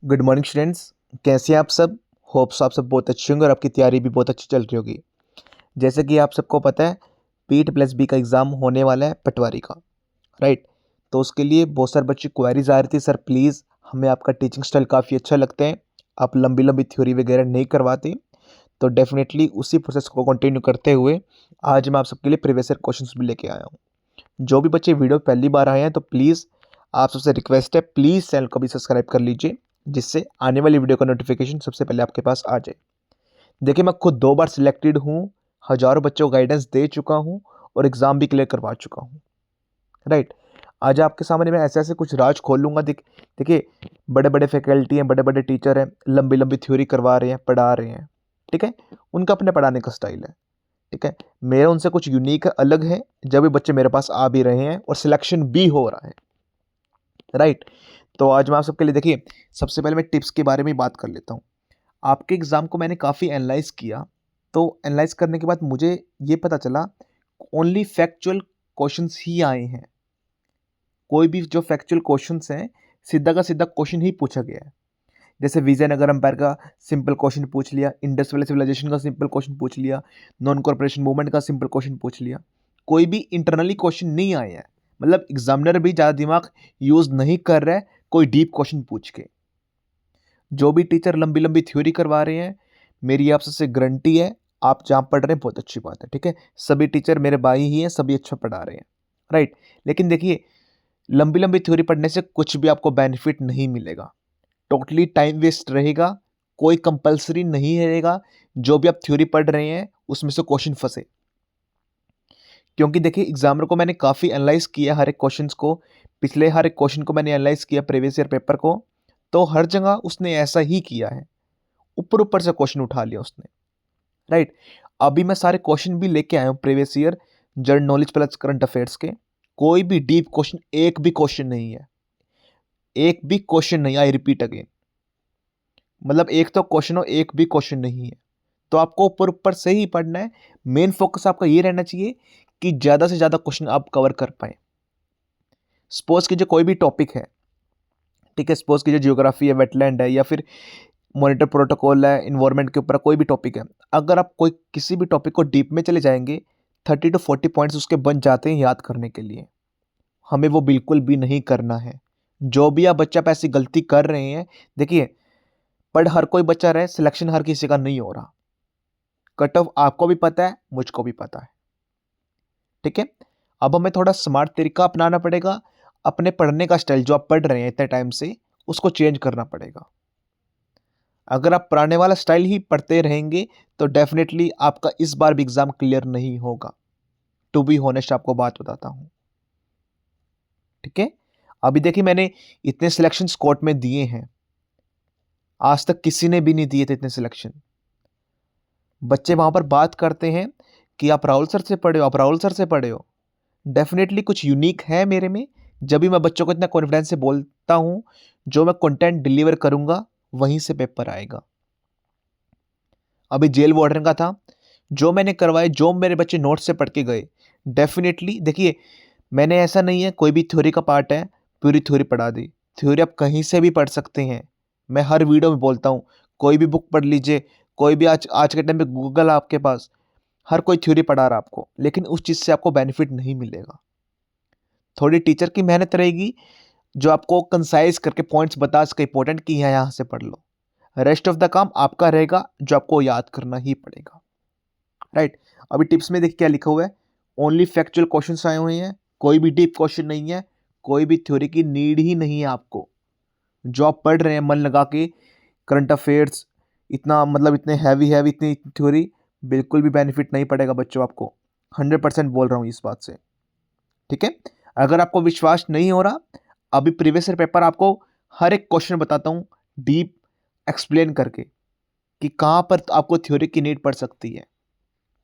Good morning students. कैसे हैं आप सब? होप्स आप सब बहुत अच्छे होंगे और आपकी तैयारी भी बहुत अच्छी चल रही होगी। जैसे कि आप सबको पता है, पीट प्लस बी का एग्ज़ाम होने वाला है पटवारी का, राइट? तो उसके लिए बहुत सारे बच्चे क्वेरीज आ रही थी, सर प्लीज़ हमें आपका टीचिंग स्टाइल काफ़ी अच्छा लगता है, आप लंबी लंबी थ्योरी वगैरह नहीं करवाते। तो डेफिनेटली उसी प्रोसेस को कंटिन्यू करते हुए आज मैं आप सबके लिए प्रीवियस ईयर क्वेश्चंस भी लेके आया हूँ। जो भी बच्चे वीडियो पहली बार आए हैं तो प्लीज़ आप सबसे रिक्वेस्ट है, प्लीज़ चैनल को भी सब्सक्राइब कर लीजिए, जिससे आने वाली वीडियो का नोटिफिकेशन सबसे पहले आपके पास आ जाए। देखिए, मैं खुद 2 बार सिलेक्टेड हूँ, हज़ारों बच्चों को गाइडेंस दे चुका हूँ और एग्ज़ाम भी क्लियर करवा चुका हूँ, राइट? आज आपके सामने मैं ऐसे-ऐसे कुछ राज खोलूँगा। देखिए, बड़े-बड़े फैकल्टी हैं, बड़े-बड़े टीचर हैं, लंबी-लंबी थ्योरी करवा रहे हैं, पढ़ा रहे हैं, ठीक है? उनका अपने पढ़ाने का स्टाइल है, ठीक है? मेरा उनसे कुछ यूनिक अलग है, जब ये बच्चे मेरे पास आ भी रहे हैं और सिलेक्शन भी हो रहा है, राइट? तो आज मैं आप सबके लिए, देखिए, सबसे पहले मैं टिप्स के बारे में बात कर लेता हूँ। आपके एग्ज़ाम को मैंने काफ़ी एनालाइज़ किया, तो एनालाइज़ करने के बाद मुझे ये पता चला ओनली फैक्चुअल क्वेश्चंस ही आए हैं। कोई भी जो फैक्चुअल क्वेश्चंस हैं, सीधा का सीधा क्वेश्चन ही पूछा गया है। जैसे विजयनगर एम्पायर का सिंपल क्वेश्चन पूछ लिया, इंडस वैली सिविलाइजेशन का सिंपल क्वेश्चन पूछ लिया, नॉन कॉर्पोरेशन मूवमेंट का सिंपल क्वेश्चन पूछ लिया। कोई भी इंटरनली क्वेश्चन नहीं आए हैं। मतलब एग्जामिनर भी ज़्यादा दिमाग यूज़ नहीं कर रहा है कोई डीप क्वेश्चन पूछ के। जो भी टीचर लंबी लंबी थ्योरी करवा रहे हैं, मेरी आप सबसे गारंटी है, आप जहाँ पढ़ रहे हैं बहुत अच्छी बात है, ठीक है? सभी टीचर मेरे भाई ही हैं, सभी अच्छा पढ़ा रहे हैं, राइट? लेकिन देखिए, लंबी लंबी थ्योरी पढ़ने से कुछ भी आपको बेनिफिट नहीं मिलेगा, टोटली टाइम वेस्ट रहेगा, कोई कंपल्सरी नहीं रहेगा। जो भी आप थ्योरी पढ़ रहे हैं उसमें से क्वेश्चन फंसे, क्योंकि देखिए एग्जामिनर को मैंने काफ़ी एनालाइज किया हर एक क्वेश्चंस को, पिछले हर एक क्वेश्चन को मैंने एनालाइज किया प्रीवियस ईयर पेपर को, तो हर जगह उसने ऐसा ही किया है, ऊपर ऊपर से क्वेश्चन उठा लिया उसने, राइट? अभी मैं सारे क्वेश्चन भी लेके आया हूँ previous year general knowledge plus current affairs के। कोई भी डीप क्वेश्चन, एक भी क्वेश्चन नहीं है, एक भी क्वेश्चन नहीं, आई रिपीट अगेन। मतलब एक तो क्वेश्चन हो, एक भी क्वेश्चन नहीं है। तो आपको ऊपर ऊपर से ही पढ़ना है। मेन फोकस आपका ये रहना चाहिए कि ज़्यादा से ज़्यादा क्वेश्चन आप कवर कर पाए। सपोज कीजिए कोई भी टॉपिक है, ठीक है? सपोज कीजिए जियोग्राफी है, वेटलैंड है, या फिर मॉनिटर प्रोटोकॉल है, इन्वायरमेंट के ऊपर कोई भी टॉपिक है। अगर आप कोई किसी भी टॉपिक को डीप में चले जाएंगे, 30 to 40 पॉइंट्स उसके बन जाते हैं याद करने के लिए। हमें वो बिल्कुल भी नहीं करना है। जो भी आप बच्चा ऐसी गलती कर रहे हैं, देखिए, पढ़ हर कोई बच्चा रहे, सिलेक्शन हर किसी का नहीं हो रहा। कट ऑफ आपको भी पता है, मुझको भी पता है, ठीक है? अब हमें थोड़ा स्मार्ट तरीका अपनाना पड़ेगा। अपने पढ़ने का स्टाइल जो आप पढ़ रहे हैं इतने टाइम से, उसको चेंज करना पड़ेगा। अगर आप पुराने वाला स्टाइल ही पढ़ते रहेंगे तो डेफिनेटली आपका इस बार भी एग्जाम क्लियर नहीं होगा। टू बी होनेस्ट आपको बात बताता हूं, ठीक है? अभी देखिए, मैंने इतने सिलेक्शन कोर्ट में दिए हैं, आज तक किसी ने भी नहीं दिए थे इतने सिलेक्शन। बच्चे वहां पर बात करते हैं कि आप राहुल सर से पढ़े हो, आप राहुल सर से पढ़े हो। डेफिनेटली कुछ यूनिक है मेरे में, जब भी मैं बच्चों को इतना कॉन्फिडेंस से बोलता हूं, जो मैं कंटेंट डिलीवर करूंगा वहीं से पेपर आएगा। अभी जेल वार्डन का था, जो मैंने करवाए, जो मेरे बच्चे नोट से पढ़ के गए, डेफिनेटली देखिए, मैंने ऐसा नहीं है कोई भी थ्योरी का पार्ट है पूरी थ्योरी पढ़ा दी। थ्योरी आप कहीं से भी पढ़ सकते हैं। मैं हर वीडियो में बोलता हूँ, कोई भी बुक पढ़ लीजिए, कोई भी आज आज के टाइम पे गूगल है आपके पास, हर कोई थ्योरी पढ़ा रहा है आपको, लेकिन उस चीज़ से आपको बेनिफिट नहीं मिलेगा। थोड़ी टीचर की मेहनत रहेगी, जो आपको कंसाइज करके पॉइंट्स बता सके इंपॉर्टेंट कि यहाँ से पढ़ लो। रेस्ट ऑफ द काम आपका रहेगा, जो आपको याद करना ही पड़ेगा, राइट? अभी टिप्स में देखिए क्या लिखा हुआ है, ओनली फैक्चुअल क्वेश्चंस आए हुए हैं, कोई भी डीप क्वेश्चन नहीं है, कोई भी थ्योरी की नीड ही नहीं है आपको। जो आप पढ़ रहे हैं मन लगा के, करंट अफेयर्स, इतना मतलब इतने हैवी हैवी इतनी थ्योरी, बिल्कुल भी बेनिफिट नहीं पड़ेगा बच्चों आपको। 100% बोल रहा हूँ इस बात से, ठीक है? अगर आपको विश्वास नहीं हो रहा, अभी प्रीवियस ईयर पेपर आपको हर एक क्वेश्चन बताता हूँ डीप एक्सप्लेन करके, कि कहाँ पर आपको थ्योरी की नीड पड़ सकती है,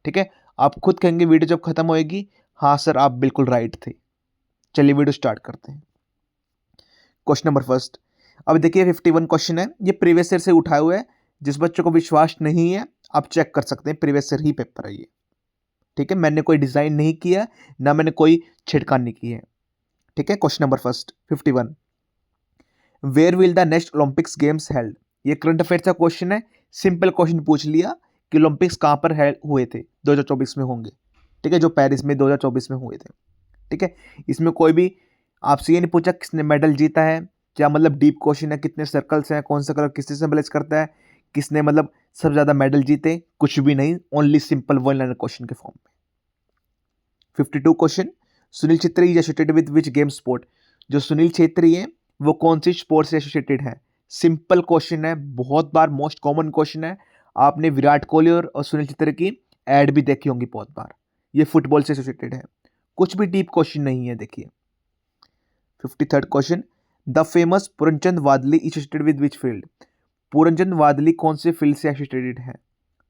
ठीक है? आप खुद कहेंगे वीडियो जब खत्म होएगी, हाँ सर आप बिल्कुल राइट थे। चलिए वीडियो स्टार्ट करते हैं। क्वेश्चन नंबर फर्स्ट, अब देखिए 51 क्वेश्चन है, ये प्रीवियस ईयर से उठाए हुए है। जिस बच्चों को विश्वास नहीं है, आप चेक कर सकते हैं, प्रीवियस ईयर ही पेपर है ये, ठीक है? मैंने कोई डिजाइन नहीं किया, ना मैंने कोई छिड़कानी की है, ठीक है? Question number first 51, where will the next Olympics games held. ये करंट अफेयर्स का क्वेश्चन है, सिंपल क्वेश्चन पूछ लिया कि ओलंपिक्स कहाँ पर हुए थे, 2024 में होंगे, ठीक है, जो पेरिस में 2024 में हुए थे, ठीक है। इसमें कोई भी आपसे ये नहीं पूछा किसने मेडल जीता है, क्या मतलब डीप क्वेश्चन है, कितने सर्कल्स हैं, कौन सा कलर किससे सिंबलाइज करता है, किसने मतलब सबसे ज़्यादा मेडल जीते, कुछ भी नहीं, only simple one liner question के फॉर्म में। 52 question, Sunil Chhetri is associated with which game sport. जो सुनील छेत्री है वो कौन सी स्पोर्ट से एसोसिएटेड है। सिंपल क्वेश्चन है, बहुत बार मोस्ट कॉमन क्वेश्चन है, आपने विराट कोहली और सुनील छेत्री की एड भी देखी होंगी बहुत बार। ये फुटबॉल से एसोसिएटेड है, कुछ भी डीप क्वेश्चन नहीं है। देखिए 53rd question, the famous Puranchand Wadali is associated with which field. Puranchand Wadali कौन से फील्ड से एसोसिएटेड है।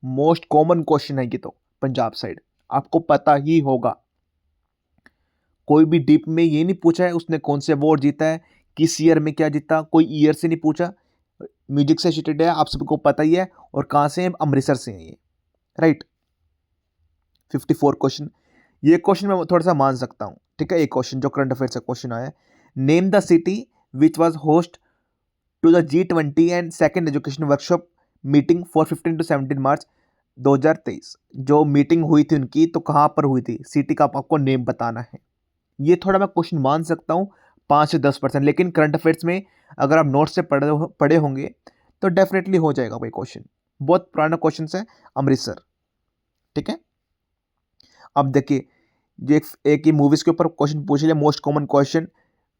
मोस्ट कॉमन क्वेश्चन है ये तो, पंजाब साइड, आपको पता ही होगा। कोई भी डीप में ये नहीं पूछा है उसने कौन से अवार्ड जीता है, किस ईयर में क्या जीता, कोई ईयर से नहीं पूछा। म्यूजिक से एसोसिएटेड है, आप सबको पता ही है, और कहाँ से है, अमृतसर से है ये, राइट। 54 क्वेश्चन, ये क्वेश्चन मैं थोड़ा सा मान सकता हूँ, ठीक है। एक क्वेश्चन जो करंट अफेयर से क्वेश्चन आया है, name the city which was host to the G20 and second education workshop meeting for 15 to 17 March 2023। जो मीटिंग हुई थी उनकी, तो कहाँ पर हुई थी, सिटी का आपको नेम बताना है। ये थोड़ा मैं क्वेश्चन मान सकता हूँ 5 से 10%, लेकिन करंट अफेयर्स में अगर आप नोट से पढ़े होंगे तो डेफिनेटली हो जाएगा भाई क्वेश्चन, बहुत पुराना क्वेश्चन है, अमृतसर, ठीक है। अब देखिए, ये एक ही मूवीज़ के ऊपर क्वेश्चन पूछ लिया, मोस्ट कॉमन क्वेश्चन।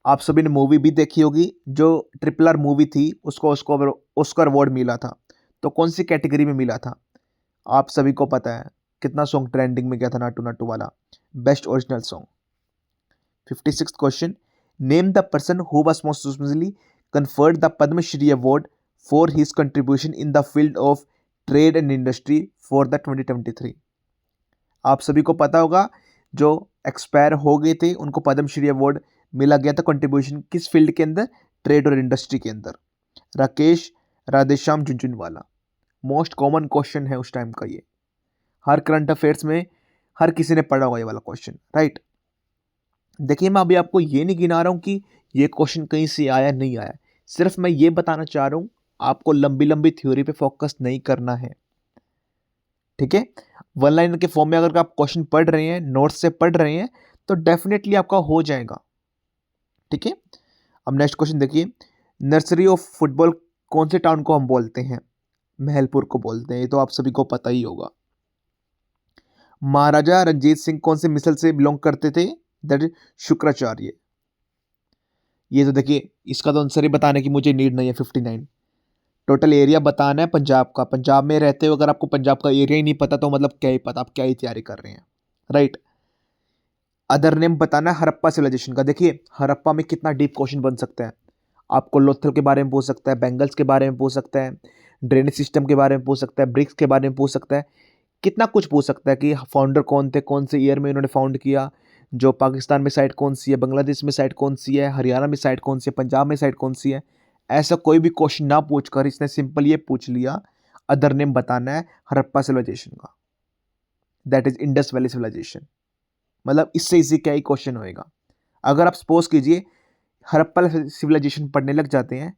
आप सभी ने मूवी भी देखी होगी, जो RRR मूवी थी उसको ऑस्कर अवार्ड मिला था, तो कौन सी कैटेगरी में मिला था, आप सभी को पता है। कितना सॉन्ग ट्रेंडिंग में गया था, नाटू नाटू वाला, best original song. 56th question, name the person who was most responsibly conferred the Padma Shri Award for his contribution in the field of trade and industry for the 2023। आप सभी को पता होगा, जो एक्सपायर हो गए थे उनको पद्मश्री अवार्ड मिला गया था, कंट्रीब्यूशन किस फील्ड के अंदर, ट्रेड और इंडस्ट्री के अंदर, Rakesh Radheshyam Jhunjhunwala. Most common question है उस टाइम का ये, हर करंट अफेयर्स में हर किसी ने पढ़ा होगा ये वाला क्वेश्चन, राइट। देखिए, मैं अभी आपको ये नहीं गिना रहा हूँ कि ये क्वेश्चन कहीं से आया नहीं आया, सिर्फ मैं ये बताना चाह रहा हूँ आपको लंबी लंबी थ्योरी पे फोकस नहीं करना है, ठीक है। वन लाइनर के फॉर्म में अगर आप क्वेश्चन पढ़ रहे हैं, नोट्स से पढ़ रहे हैं, तो डेफिनेटली आपका हो जाएगा, ठीक है। अब नेक्स्ट क्वेश्चन देखिए, नर्सरी ऑफ फुटबॉल कौन से टाउन को हम बोलते हैं, महलपुर को बोलते हैं, ये तो आप सभी को पता ही होगा। महाराजा रंजीत सिंह कौन से मिसल से बिलोंग करते थे, दैट इज शुक्राचार्य। ये तो देखिए, इसका तो आंसर ही बताने की मुझे नीड नहीं है। 59 टोटल एरिया बताना है पंजाब का, पंजाब में रहते हो अगर आपको पंजाब का एरिया ही नहीं पता तो मतलब क्या ही पता, आप क्या ही तैयारी कर रहे हैं, राइट। अदर नेम बताना है हड़प्पा सिविलाइजेशन का। देखिए हड़प्पा में कितना डीप क्वेश्चन बन सकता है, आपको लोथल के बारे में पूछ सकता है, बेंगल्स के बारे में पूछ सकता है, ड्रेनेज सिस्टम के बारे में पूछ सकता है, ब्रिक्स के बारे में पूछ सकता है, कितना कुछ पूछ सकता है कि फाउंडर कौन थे, कौन से ईयर में इन्होंने फाउंड किया, जो पाकिस्तान में साइट कौन सी है, बांग्लादेश में साइट कौन सी है, हरियाणा में साइट कौन सी है, पंजाब में साइट कौन सी है। ऐसा कोई भी क्वेश्चन ना पूछकर इसने सिंपल ये पूछ लिया, अदर नेम बताना है हड़प्पा सिविलाइजेशन का, that is Indus valley civilisation. मतलब इससे इजी क्या ही क्वेश्चन होएगा। अगर आप सपोज कीजिए हड़प्पा सिविलाइजेशन पढ़ने लग जाते हैं,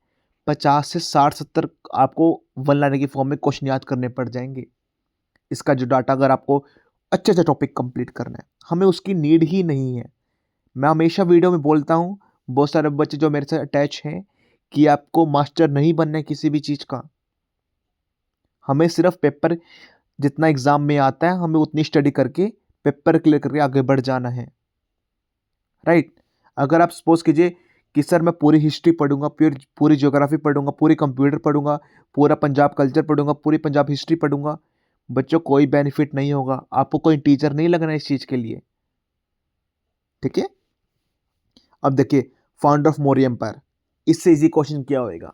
50 से 60-70 आपको वन लाइनर की फॉर्म में क्वेश्चन याद करने पड़ जाएंगे। इसका जो डाटा अगर आपको अच्छे से टॉपिक कंप्लीट करना है, हमें उसकी नीड ही नहीं है। मैं हमेशा वीडियो में बोलता हूँ, बहुत सारे बच्चे जो मेरे से अटैच हैं, कि आपको मास्टर नहीं बनना है किसी भी चीज़ का, हमें सिर्फ पेपर जितना एग्ज़ाम में आता है हमें उतनी स्टडी करके पेपर क्लियर करके आगे बढ़ जाना है, राइट। अगर आप सपोज कीजिए कि सर मैं पूरी हिस्ट्री पढ़ूंगा, पूरी ज्योग्राफी पढ़ूंगा, पूरी कंप्यूटर पढ़ूंगा, पूरा पंजाब कल्चर पढ़ूंगा, पूरी पंजाब हिस्ट्री पढ़ूंगा, बच्चों कोई बेनिफिट नहीं होगा, आपको कोई टीचर नहीं लगना इस चीज़ के लिए, ठीक है। अब देखिए फाउंडर ऑफ मौर्य एम्पायर, इससे इजी क्वेश्चन क्या होएगा,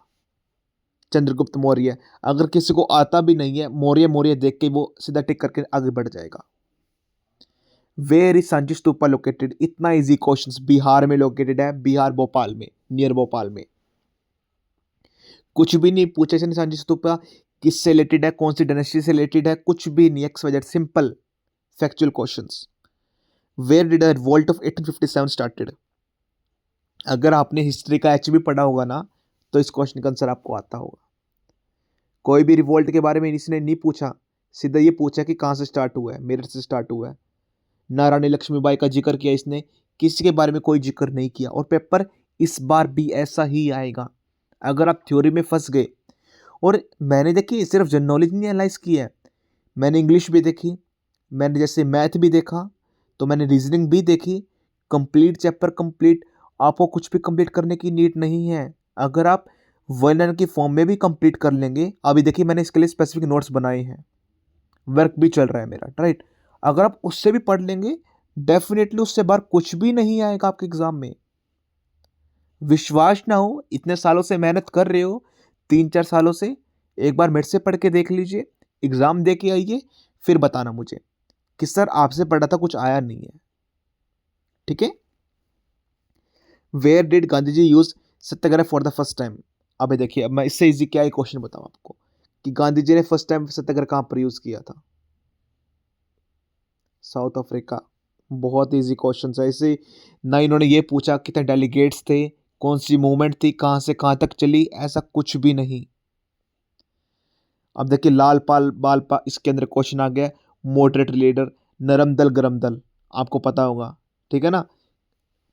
चंद्रगुप्त मौर्य। अगर किसी को आता भी नहीं है, मौर्य मौर्य देख के वो सीधा टिक करके आगे बढ़ जाएगा। Where is Sanchi stupa located, इतना इजी क्वेश्चंस, बिहार में लोकेटेड है, बिहार भोपाल में, नियर भोपाल में। कुछ भी नहीं पूछे से सांची स्तूपा किससे रिलेटेड है, कौन सी डायनेस्टी से रिलेटेड है, कुछ भी नहीं, XYZ, simple factual questions. Where did the revolt of 1857 started. अगर आपने हिस्ट्री का HB पढ़ा होगा ना, तो इस क्वेश्चन का आंसर आपको आता होगा। कोई भी रिवोल्ट के बारे में इसने नहीं पूछा, सीधा ये पूछा कि कहाँ से स्टार्ट हुआ है, मेरठ से स्टार्ट हुआ है। ना रानी लक्ष्मीबाई का जिक्र किया इसने, किसी के बारे में कोई जिक्र नहीं किया। और पेपर इस बार भी ऐसा ही आएगा अगर आप थ्योरी में फंस गए। और मैंने देखी सिर्फ जनरल नॉलेज नहीं एनालाइज की है, मैंने इंग्लिश भी देखी, मैंने जैसे मैथ भी देखा, तो मैंने रीजनिंग भी देखी। कंप्लीट चैप्टर कंप्लीट, आपको कुछ भी कंप्लीट करने की नीड नहीं है। अगर आप वर्णन की फॉर्म में भी कंप्लीट कर लेंगे, अभी देखिए मैंने इसके लिए स्पेसिफिक नोट्स बनाए हैं, वर्क भी चल रहा है मेरा, राइट। अगर आप उससे भी पढ़ लेंगे, डेफिनेटली उससे बाहर कुछ भी नहीं आएगा आपके एग्जाम में। विश्वास ना हो, इतने सालों से मेहनत कर रहे हो, 3-4 सालों से, एक बार मेरे से पढ़ के देख लीजिए, एग्जाम दे के आइए, फिर बताना मुझे कि सर आपसे पढ़ा था कुछ आया नहीं है। ठीक है। Where did Gandhi ji use satyagraha for the first time. अबे देखिए, अब मैं इससे इजी क्या एक क्वेश्चन बताऊं आपको कि गांधी जी ने फर्स्ट टाइम सत्याग्रह कहां पर यूज किया था। South Africa. बहुत इजी क्वेश्चन है इसे। ना इन्होंने ये पूछा कितने डेलीगेट्स थे, कौन सी मूवमेंट थी, कहां से कहां तक चली, ऐसा कुछ भी नहीं। अब देखिए लाल पाल बाल पा, इसके अंदर क्वेश्चन आ गया मॉडरेट लीडर, नरम दल गरम दल, आपको पता होगा, ठीक है ना,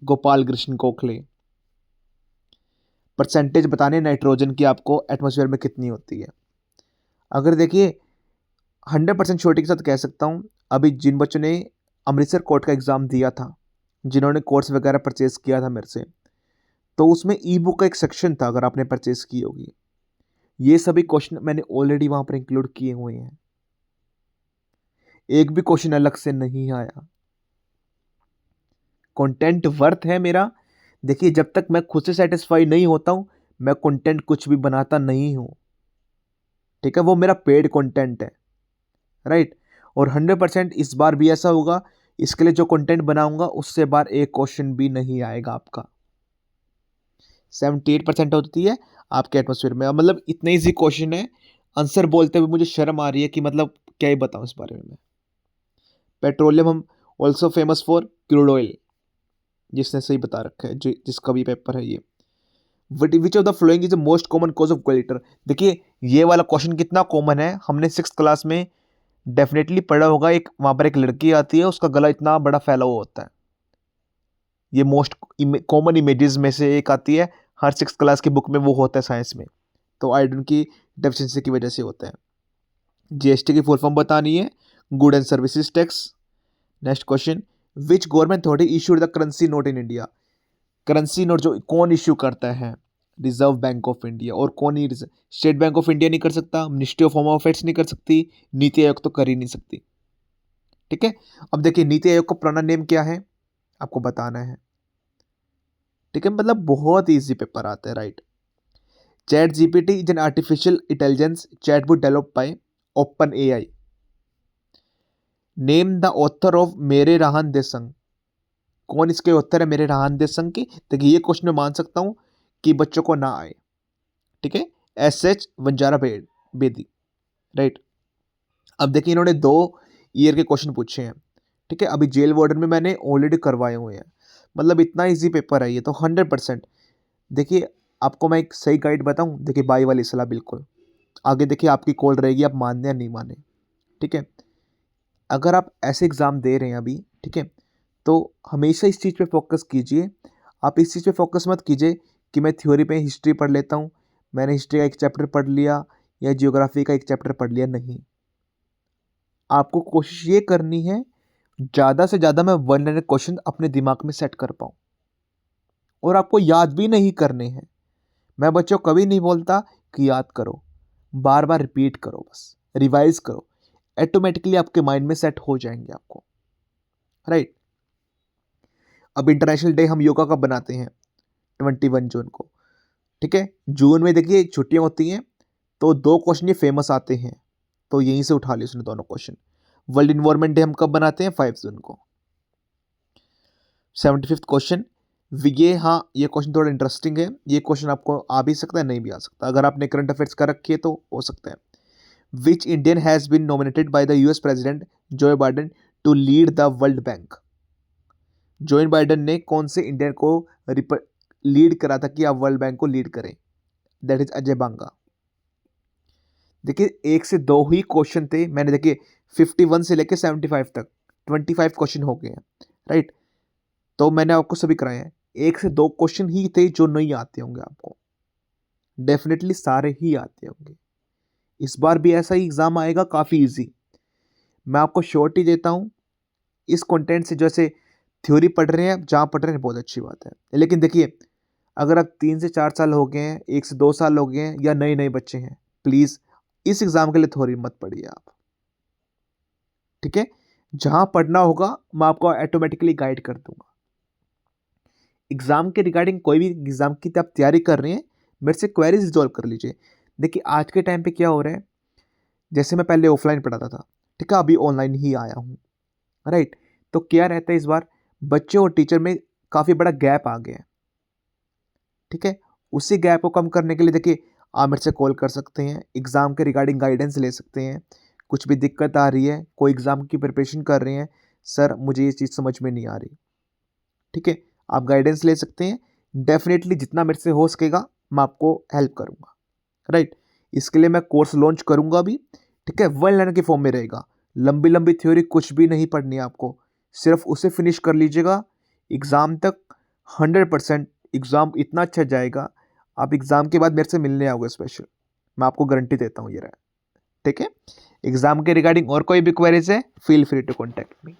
गोपाल कृष्ण गोखले। परसेंटेज बताने नाइट्रोजन की आपको एटमॉस्फेयर में कितनी होती है। अगर देखिए 100% श्योरिटी के साथ कह सकता हूँ, अभी जिन बच्चों ने अमृतसर कोर्ट का एग्ज़ाम दिया था, जिन्होंने कोर्स वगैरह परचेज किया था मेरे से, तो उसमें ई बुक का एक सेक्शन था, अगर आपने परचेज की होगी, ये सभी क्वेश्चन मैंने ऑलरेडी वहां पर इंक्लूड किए हुए हैं, एक भी क्वेश्चन अलग से नहीं आया। कंटेंट वर्थ है मेरा। देखिए जब तक मैं खुद से सेटिस्फाई नहीं होता हूं, मैं कंटेंट कुछ भी बनाता नहीं हूं, ठीक है, वो मेरा पेड कंटेंट है, राइट। और 100% इस बार भी ऐसा होगा, इसके लिए जो कंटेंट बनाऊंगा उससे बार एक क्वेश्चन भी नहीं आएगा आपका। 78% होती है आपके एटमोसफेयर में। मतलब इतने इजी क्वेश्चन है, आंसर बोलते हुए मुझे शर्म आ रही है कि मतलब क्या ही बताऊं इस बारे में। पेट्रोलियम हम also famous for crude oil, जिसने सही बता रखा है, जिसका भी पेपर है ये। Which of the following is the most common cause of glitter. देखिए ये वाला क्वेश्चन कितना कॉमन है, हमने 6th क्लास में डेफिनेटली पढ़ा होगा। एक वहां पर एक लड़की आती है, उसका गला इतना बड़ा फैला हुआ होता है, ये मोस्ट कॉमन इमेजेस में से एक आती है, हर 6th क्लास की बुक में वो होता है साइंस में। तो आयोडीन की डेफिशिएंसी की वजह से होता है। जीएसटी की फुल फॉर्म बतानी है, good and services tax. Next question, which government authority issued the currency note in India. Currency note जो कौन इश्यू करता है, रिजर्व बैंक ऑफ इंडिया। और कौन ही, स्टेट बैंक ऑफ इंडिया नहीं कर सकता, मिनिस्ट्री ऑफ होम अफेयर्स नहीं कर सकती, नीति आयोग तो कर ही नहीं सकती, ठीक है। अब देखिए नीति आयोग का पुराना नेम क्या है, आपको बताना है, ठीक है। मतलब बहुत इजी पेपर आता है, right. Chat GPT is an artificial intelligence chatbot developed by open AI. Name the author of मेरे राहन देसंग। कौन इसके ऑथर है मेरे राहन देसंग के। देखिए ये क्वेश्चन मैं मान सकता हूं कि बच्चों को ना आए, ठीक है। S H Vanjara Bedi, right. अब देखिए इन्होंने 2 ईयर के क्वेश्चन पूछे हैं, ठीक है। अभी जेल वार्डन में मैंने ऑलरेडी करवाए हुए हैं। मतलब इतना इजी पेपर है ये तो 100%। देखिए आपको मैं एक सही गाइड बताऊं, देखिए बाई वाली सलाह बिल्कुल, आगे देखिए आपकी कॉल रहेगी, आप मानने या नहीं माने, ठीक है। अगर आप ऐसे एग्ज़ाम दे रहे हैं अभी, ठीक है, तो हमेशा इस चीज़ पे फोकस कीजिए। आप इस चीज़ पे फोकस मत कीजिए कि मैं थ्योरी पे हिस्ट्री पढ़ लेता हूँ, मैंने हिस्ट्री का एक चैप्टर पढ़ लिया या जियोग्राफी का एक चैप्टर पढ़ लिया, नहीं। आपको कोशिश ये करनी है ज़्यादा से ज़्यादा मैं 100 क्वेश्चन अपने दिमाग में सेट कर पाऊँ, और आपको याद भी नहीं करने हैं। मैं बच्चों को कभी नहीं बोलता कि याद करो, बार बार रिपीट करो, बस रिवाइज करो, ऑटोमेटिकली आपके माइंड में सेट हो जाएंगे आपको, राइट। अब इंटरनेशनल डे हम योगा का बनाते हैं 21 जून को, ठीक है। जून में देखिए छुट्टियां होती हैं, तो 2 क्वेश्चन ये फेमस आते हैं, तो यहीं से उठा लिया उसने दोनों क्वेश्चन। वर्ल्ड इन्वायरमेंट डे हम कब बनाते हैं, 5 जून को। 75th क्वेश्चन, ये हाँ ये क्वेश्चन थोड़ा इंटरेस्टिंग है, ये क्वेश्चन आपको आ भी सकता है नहीं भी आ सकता, अगर आपने करंट अफेयर्स कर रखी है तो हो सकता है। Which Indian has been nominated by the US president Joe Biden to lead the world bank. Joe Biden ने कौन से इंडियन को लीड करा था कि आप वर्ल्ड बैंक को लीड करें। That is Ajay Banga. देखिए 1 से 2 ही क्वेश्चन थे, मैंने देखिए 51 से लेके 75 तक 25 क्वेश्चन हो गए हैं, राइट। तो मैंने आपको सभी कराए हैं, 1 से 2 क्वेश्चन ही थे जो नहीं आते होंगे आपको, डेफिनेटली सारे ही आते होंगे। इस बार भी ऐसा ही एग्जाम आएगा, काफ़ी इजी। मैं आपको श्योरिटी देता हूँ, इस कंटेंट से जैसे थ्योरी पढ़ रहे हैं, जहाँ पढ़ रहे हैं बहुत अच्छी बात है, लेकिन देखिए अगर आप 3 से 4 साल हो गए हैं, 1 से 2 साल हो गए हैं, या नए नए बच्चे हैं, प्लीज़ इस एग्ज़ाम के लिए थ्योरी मत पढ़िए आप, ठीक है। जहाँ पढ़ना होगा मैं आपको ऑटोमेटिकली गाइड कर दूंगा। एग्ज़ाम के रिगार्डिंग कोई भी एग्ज़ाम की आप तैयारी कर रहे हैं, मेरे से क्वेरीज रिजॉल्व कर लीजिए। देखिए आज के टाइम पे क्या हो रहा है, जैसे मैं पहले ऑफलाइन पढ़ाता था, ठीक है, अभी ऑनलाइन ही आया हूँ, राइट। तो क्या रहता है, इस बार बच्चे और टीचर में काफ़ी बड़ा गैप आ गया है, ठीक है। उसी गैप को कम करने के लिए देखिए आप मेरे से कॉल कर सकते हैं, एग्ज़ाम के रिगार्डिंग गाइडेंस ले सकते हैं। कुछ भी दिक्कत आ रही है, कोई एग्ज़ाम की प्रिपरेशन कर रहे हैं, सर मुझे ये चीज़ समझ में नहीं आ रही, ठीक है, आप गाइडेंस ले सकते हैं। डेफिनेटली जितना मेरे से हो सकेगा मैं आपको हेल्प करूँगा, राइट। इसके लिए मैं कोर्स लॉन्च करूँगा भी, ठीक है, वन लाइन के फॉर्म में रहेगा। लंबी लंबी थ्योरी कुछ भी नहीं पढ़नी है आपको, सिर्फ उसे फिनिश कर लीजिएगा एग्ज़ाम तक। 100% एग्ज़ाम इतना अच्छा जाएगा, आप एग्ज़ाम के बाद मेरे से मिलने आओगे स्पेशल, मैं आपको गारंटी देता हूँ ये रहा, ठीक है। एग्ज़ाम के रिगार्डिंग और कोई भी क्वेरीज है, feel free to contact me.